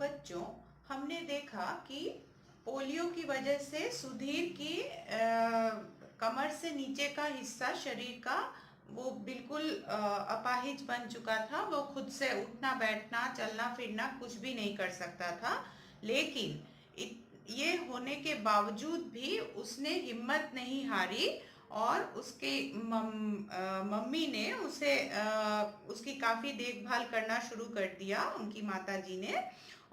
बच्चों, हमने देखा कि पोलियो की वजह से सुधीर की कमर से नीचे का हिस्सा शरीर का वो बिल्कुल अपाहिज बन चुका था। वो खुद से उठना बैठना चलना फिरना कुछ भी नहीं कर सकता था। लेकिन ये होने के बावजूद भी उसने हिम्मत नहीं हारी और उसके मम्मी ने उसे उसकी काफ़ी देखभाल करना शुरू कर दिया, उनकी माताजी ने।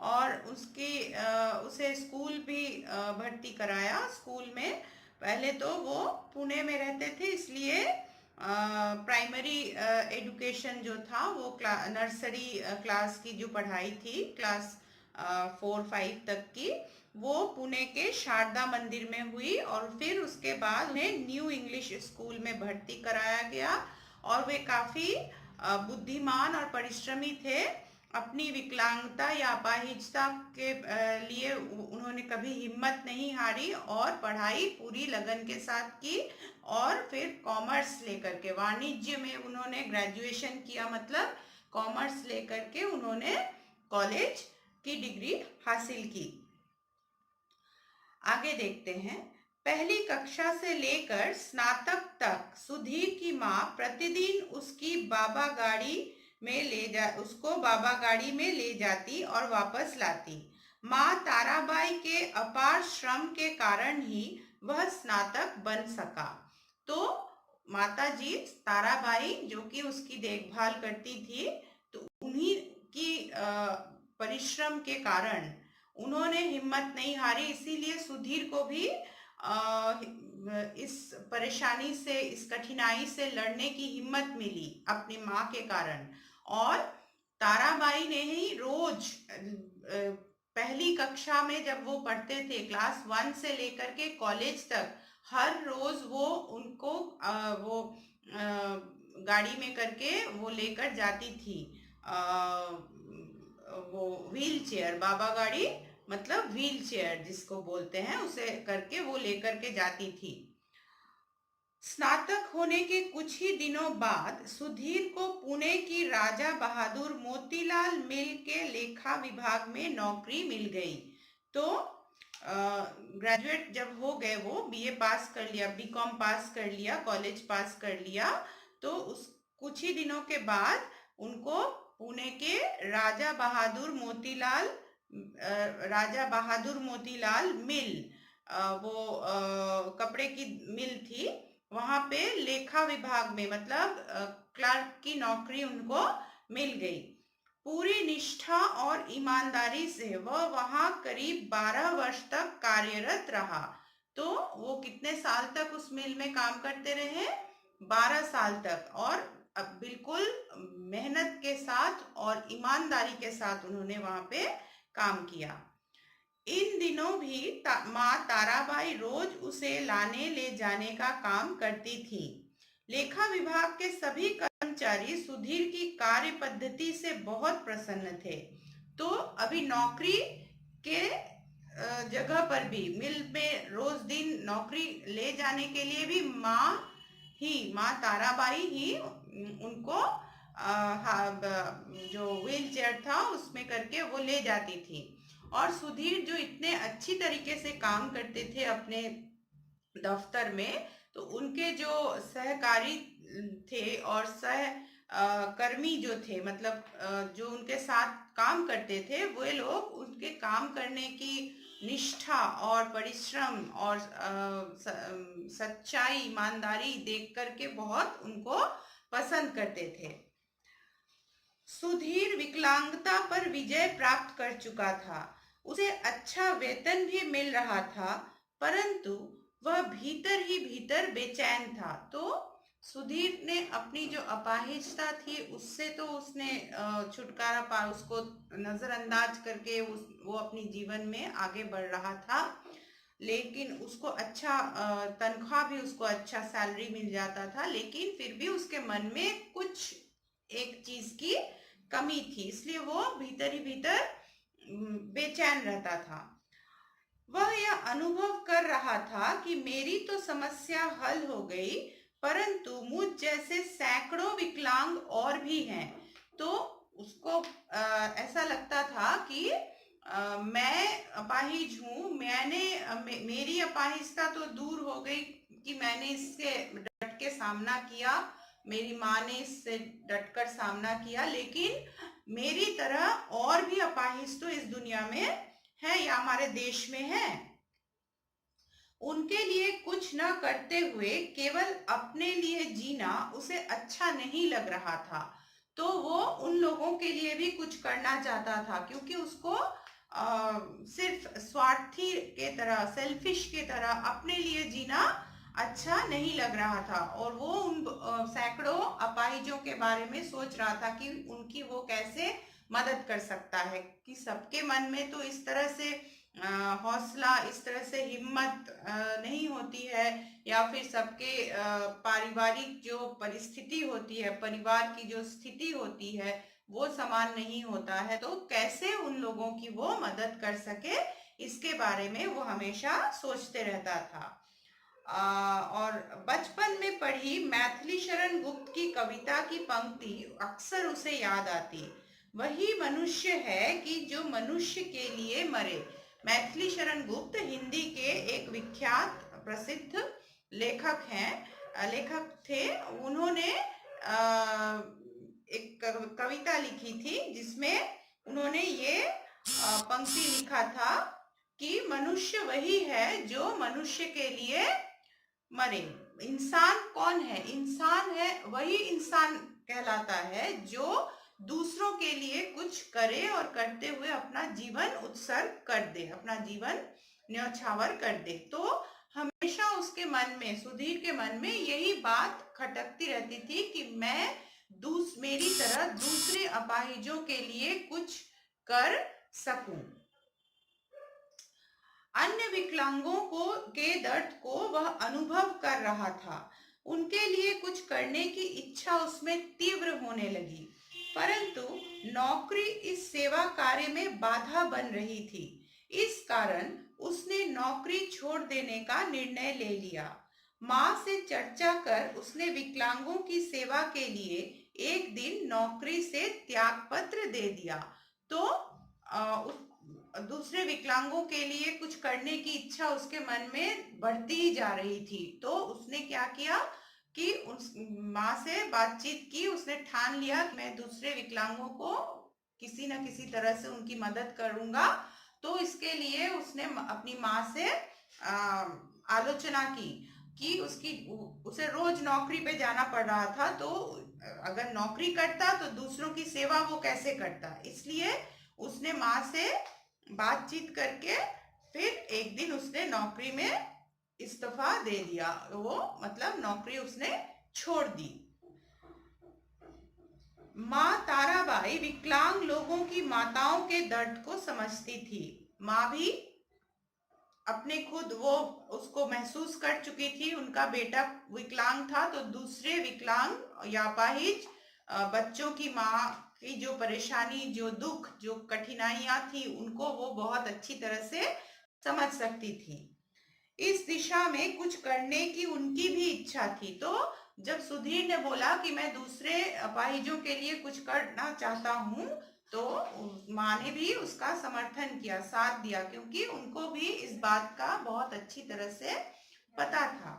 और उसे स्कूल भी भर्ती कराया। स्कूल में पहले तो वो पुणे में रहते थे, इसलिए प्राइमरी एजुकेशन जो था वो नर्सरी क्लास की जो पढ़ाई थी, क्लास 4-5 तक की, वो पुणे के शारदा मंदिर में हुई। और फिर उसके बाद उन्हें न्यू इंग्लिश स्कूल में भर्ती कराया गया। और वे काफ़ी बुद्धिमान और परिश्रमी थे। अपनी विकलांगता या अपाहिजता के लिए उन्होंने कभी हिम्मत नहीं हारी और पढ़ाई पूरी लगन के साथ की। और फिर कॉमर्स लेकर के, वाणिज्य में उन्होंने ग्रेजुएशन किया, मतलब कॉमर्स लेकर के उन्होंने कॉलेज की डिग्री हासिल की। आगे देखते हैं। पहली कक्षा से लेकर स्नातक तक सुधीर की माँ प्रतिदिन उसको बाबा गाड़ी में ले जाती और वापस लाती। माँ ताराबाई के अपार श्रम के कारण ही वह स्नातक बन सका। तो माताजी ताराबाई जो कि उसकी देखभाल करती थी, तो उन्हीं की परिश्रम के कारण उन्होंने हिम्मत नहीं हारी। इसीलिए सुधीर को भी इस परेशानी से, इस कठिनाई से लड़ने की हिम्मत मिली अपनी माँ के कारण। और ताराबाई ने ही रोज पहली कक्षा में जब वो पढ़ते थे, क्लास 1 से लेकर के कॉलेज तक, हर रोज वो उनको वो गाड़ी में करके वो लेकर जाती थी। वो व्हील चेयर, बाबा गाड़ी मतलब व्हील चेयर जिसको बोलते हैं, उसे करके वो लेकर के जाती थी। स्नातक होने के कुछ ही दिनों बाद सुधीर को पुणे की राजा बहादुर मोतीलाल मिल के लेखा विभाग में नौकरी मिल गई। तो ग्रेजुएट जब हो गए, वो बीए पास कर लिया, बीकॉम पास कर लिया, कॉलेज पास कर लिया, तो उस कुछ ही दिनों के बाद उनको पुणे के राजा बहादुर मोतीलाल मिल, वो कपड़े की मिल थी, वहां पे लेखा विभाग में मतलब क्लर्क की नौकरी उनको मिल गई। पूरी निष्ठा और ईमानदारी से वह वहां करीब 12 वर्ष तक कार्यरत रहा। तो वो कितने साल तक उस मिल में काम करते रहे? 12 साल तक। और अब बिल्कुल मेहनत के साथ और ईमानदारी के साथ उन्होंने वहां पे काम किया। इन दिनों भी माँ ताराबाई रोज उसे लाने ले जाने का काम करती थी। लेखा विभाग के सभी कर्मचारी सुधीर की कार्य पद्धति से बहुत प्रसन्न थे। तो अभी नौकरी के जगह पर भी, मिल में रोज दिन नौकरी ले जाने के लिए भी माँ ताराबाई ही उनको जो व्हील चेयर था उसमें करके वो ले जाती थी। और सुधीर जो इतने अच्छी तरीके से काम करते थे अपने दफ्तर में, तो उनके जो सहकारी थे और कर्मी जो थे, मतलब जो उनके साथ काम करते थे, वे लोग उनके काम करने की निष्ठा और परिश्रम और सच्चाई, ईमानदारी देख करके बहुत उनको पसंद करते थे। सुधीर विकलांगता पर विजय प्राप्त कर चुका था। उसे अच्छा वेतन भी मिल रहा था, परंतु वह भीतर ही भीतर बेचैन था। तो सुधीर ने अपनी जो अपाहिजता थी उससे तो उसने छुटकारा पा, उसको नजरअंदाज करके वो अपनी जीवन में आगे बढ़ रहा था। लेकिन उसको अच्छा तनख्वाह भी, उसको अच्छा सैलरी मिल जाता था, लेकिन फिर भी उसके मन में कुछ एक चीज की कमी थी, इसलिए वो भीतर ही भीतर बेचैन रहता था। वह यह अनुभव कर रहा था कि मेरी तो समस्या हल हो गई, परंतु मुझ जैसे सैकड़ों विकलांग और भी हैं। तो उसको ऐसा लगता था कि मैं अपाहिज हूँ, मेरी अपाहिजता तो दूर हो गई कि मैंने इससे डट के सामना किया, मेरी माँ ने इससे डटकर सामना किया, लेकिन मेरी तरह और भी अपाहिज तो इस दुनिया में है या हमारे देश में है। उनके लिए कुछ न करते हुए केवल अपने लिए जीना उसे अच्छा नहीं लग रहा था, तो वो उन लोगों के लिए भी कुछ करना चाहता था, क्योंकि उसको सिर्फ स्वार्थी के तरह, सेल्फिश के तरह अपने लिए जीना अच्छा नहीं लग रहा था। और वो उन सैकड़ों अपाहिजों के बारे में सोच रहा था कि उनकी वो कैसे मदद कर सकता है, कि सबके मन में तो इस तरह से हौसला, इस तरह से हिम्मत नहीं होती है, या फिर सबके पारिवारिक जो परिस्थिति होती है, परिवार की जो स्थिति होती है, वो समान नहीं होता है। तो कैसे उन लोगों की वो मदद कर सके, इसके बारे में वो हमेशा सोचते रहता था। और बचपन में पढ़ी मैथिली शरण गुप्त की कविता की पंक्ति अक्सर उसे याद आती, वही मनुष्य है कि जो मनुष्य के लिए मरे। मैथिली शरण गुप्त हिंदी के एक विख्यात प्रसिद्ध लेखक थे। उन्होंने एक कविता लिखी थी जिसमें उन्होंने ये पंक्ति लिखा था कि मनुष्य वही है जो मनुष्य के लिए मरे। इंसान कौन है? इंसान है, वही इंसान कहलाता है जो दूसरों के लिए कुछ करे और करते हुए अपना जीवन उत्सर्ग कर दे, अपना जीवन न्यौछावर कर दे। तो हमेशा उसके मन में, सुधीर के मन में यही बात खटकती रहती थी कि मैं मेरी तरह दूसरे अपाहिजों के लिए कुछ कर सकूं। अन्य विकलांगों के दर्द को वह अनुभव कर रहा था। उनके लिए कुछ करने की इच्छा उसमें तीव्र होने लगी, परंतु नौकरी इस सेवा कार्य में बाधा बन रही थी। इस कारण उसने नौकरी छोड़ देने का निर्णय ले लिया। माँ से चर्चा कर उसने विकलांगों की सेवा के लिए एक दिन नौकरी से त्यागपत्र दे दिया। तो दूसरे विकलांगों के लिए कुछ करने की इच्छा उसके मन में बढ़ती ही जा रही थी। तो उसने क्या किया कि उस माँ से बातचीत की, उसने ठान लिया कि मैं दूसरे विकलांगों को किसी न किसी तरह से उनकी मदद करूंगा। तो इसके लिए उसने अपनी माँ से आलोचना की कि उसे रोज नौकरी पे जाना पड़ रहा था, तो अगर नौकरी करता तो दूसरों की सेवा वो कैसे करता। इसलिए उसने माँ से बातचीत करके फिर एक दिन उसने नौकरी में इस्तीफा दे दिया, वो मतलब नौकरी उसने छोड़ दी। माँ ताराबाई विकलांग लोगों की माताओं के दर्द को समझती थी। माँ भी अपने खुद वो उसको महसूस कर चुकी थी। उनका बेटा विकलांग था, तो दूसरे विकलांग या अपाहिज बच्चों की माँ की जो परेशानी, जो दुख, जो कठिनाइयां थी, उनको वो बहुत अच्छी तरह से समझ सकती थी। इस दिशा में कुछ करने की उनकी भी इच्छा थी। तो जब सुधीर ने बोला कि मैं दूसरे अपाहिजों के लिए कुछ करना चाहता हूँ, तो माँ ने भी उसका समर्थन किया, साथ दिया, क्योंकि उनको भी इस बात का बहुत अच्छी तरह से पता था।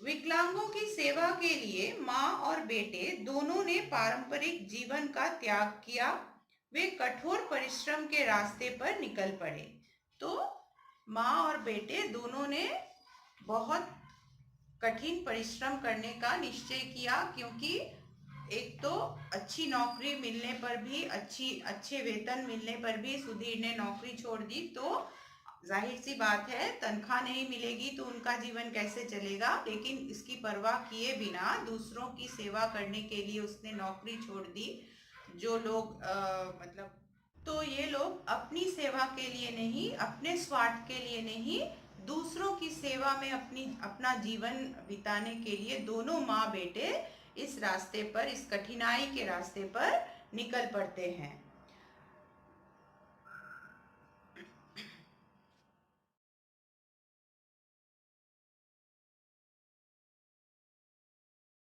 विकलांगों की सेवा के लिए माँ और बेटे दोनों ने पारंपरिक जीवन का त्याग किया। वे कठोर परिश्रम के रास्ते पर निकल पड़े। तो माँ और बेटे दोनों ने बहुत कठिन परिश्रम करने का निश्चय किया, क्योंकि एक तो अच्छी नौकरी मिलने पर भी, अच्छे वेतन मिलने पर भी सुधीर ने नौकरी छोड़ दी। तो जाहिर सी बात है, तनख्वाह नहीं मिलेगी तो उनका जीवन कैसे चलेगा। लेकिन इसकी परवाह किए बिना दूसरों की सेवा करने के लिए उसने नौकरी छोड़ दी। जो लोग मतलब, तो ये लोग अपनी सेवा के लिए नहीं, अपने स्वार्थ के लिए नहीं, दूसरों की सेवा में अपना जीवन बिताने के लिए दोनों माँ बेटे इस रास्ते पर, इस कठिनाई के रास्ते पर निकल पड़ते हैं।